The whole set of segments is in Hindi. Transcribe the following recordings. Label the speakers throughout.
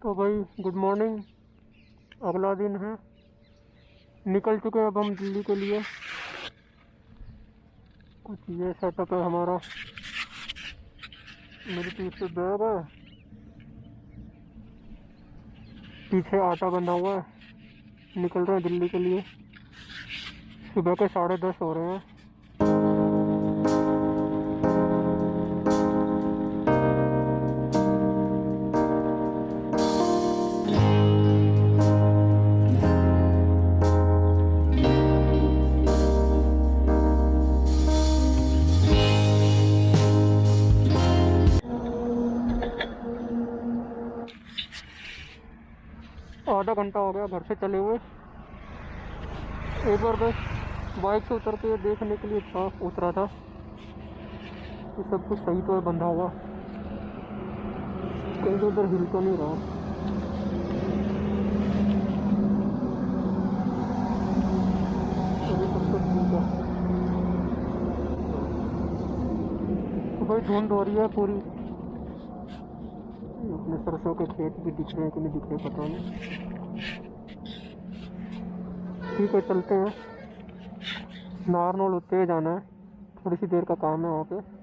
Speaker 1: तो भाई गुड मॉर्निंग। अगला दिन है, निकल चुके हैं अब हम दिल्ली के लिए। कुछ ये सेटअप है हमारा। मेरे पीछे बैग है, पीछे आटा बंधा हुआ है। निकल रहे हैं दिल्ली के लिए। सुबह के 10:30 हो रहे हैं। आधा घंटा हो गया घर से चले हुए। एक बार बस बाइक से उतर के देखने के लिए था, उतरा था कि सब कुछ सही तो है, बंधा हुआ, कहीं तो उधर हिल तो नहीं रहा। अभी सब कुछ ठीक है। तो भाई धुंध हो रही है पूरी। अपने सरसों के खेत भी दिख रहे हैं कि नहीं दिख रहे पता नहीं। ठीक है, चलते हैं। नारनौल होते जाना है, थोड़ी सी देर का काम है वहाँ पे।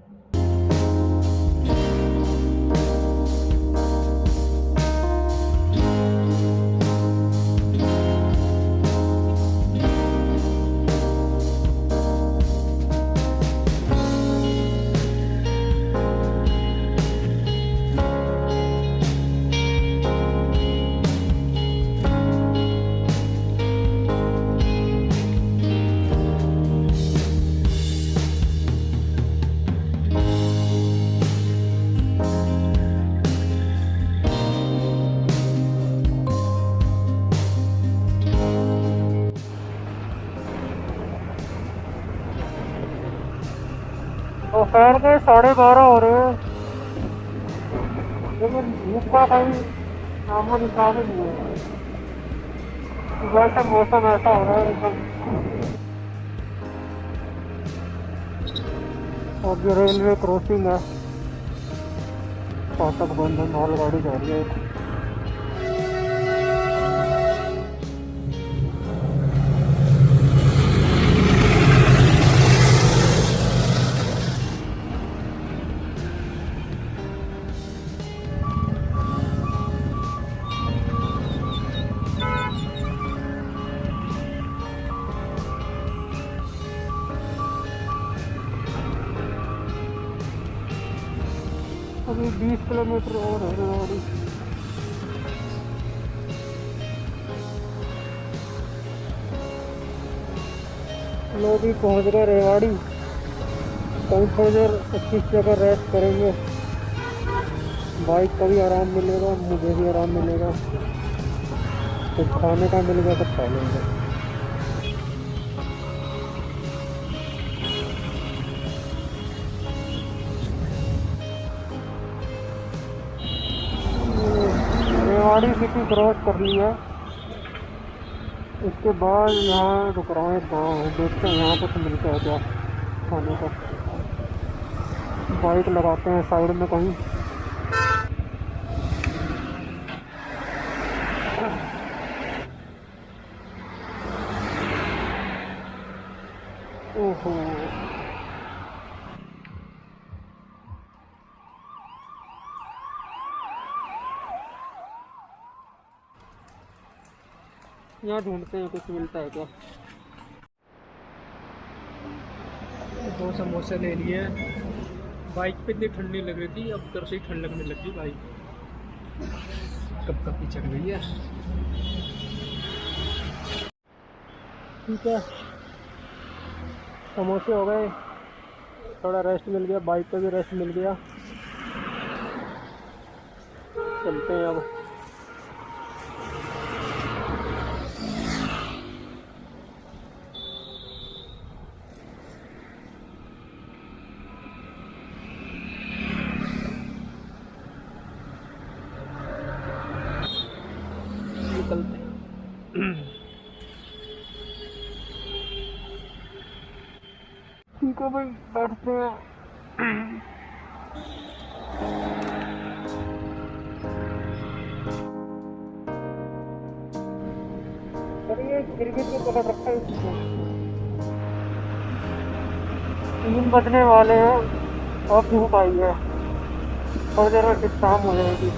Speaker 1: दोपहर के 12:30 हो रहे हैं, लेकिन धूप का कोई नामो निशान ही नहीं है। सुबह से मौसम ऐसा हो रहा है एकदम। और ये रेलवे क्रॉसिंग है, फाटक बंद है, मालगाड़ी जा रही है। अभी 20 किलोमीटर और है रेवाड़ी। लोग भी पहुँच गए रेवाड़ी। कहीं थोड़ी देर अच्छी जगह रेस्ट करेंगे, बाइक का भी आराम मिलेगा, मुझे भी आराम मिलेगा। कुछ खाने का मिल गया तो खा लेंगे। रेवाड़ी सिटी क्रॉस कर लिया, उसके बाद यहाँ रुक रहा है गाँव है। देखते हैं यहाँ कुछ मिलता है क्या खाने का। बाइक लगाते हैं साइड में कहीं। ओहो, यहाँ ढूंढते हैं कुछ मिलता है क्या। 2 समोसे ले लिए। बाइक पे इतनी ठंडी लग रही थी, अब उधर से ही ठंड लगने लगी। बाइक कब कब की चढ़ गई है। ठीक है, समोसे हो गए, थोड़ा रेस्ट मिल गया, बाइक पे भी रेस्ट मिल गया। चलते हैं अब। निकलते हैं। ठीक है भाई, बैठते हैं। गिरगिट को पकड़ रखा है इसको। 3 बजने वाले हैं और धूप आई है और देर में शाम हो जाएगी।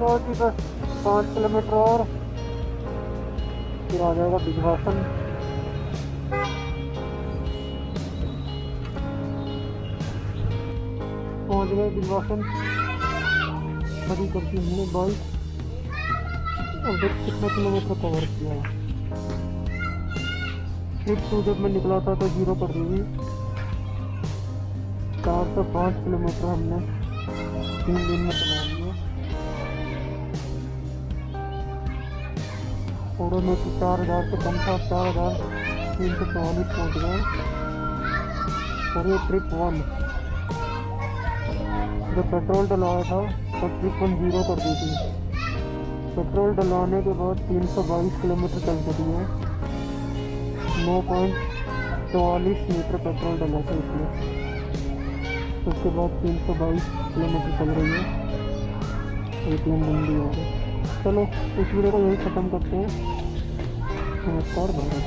Speaker 1: बहुत ही बस 5 किलोमीटर और फिर आ जाएगा विंध्यवासन। पहुंच गए विंध्यवासन। खड़ी करती हमने बाइक और देख कितना किलोमीटर कवर किया है। ट्रिप टू जब मैं निकला था तो 0 कर दी। 4 से 5 किलोमीटर हमने 3 दिन में बना लिया। थोड़े में 4000 से कम था, 4344 पहुँच गए। और ये ट्रिप 1 जब पेट्रोल डलवाया था तो ट्रिप 1 0 कर दी थी। पेट्रोल डलवाने के बाद 322 किलोमीटर चल चुकी है। 9.44 लीटर पेट्रोल डला था इसमें। उसके बाद 322 किलोमीटर चल रही है। ये 3 दिन भी हो गए। चलो इस वीडियो को यही ख़त्म करते हैं। नमस्कार भारत।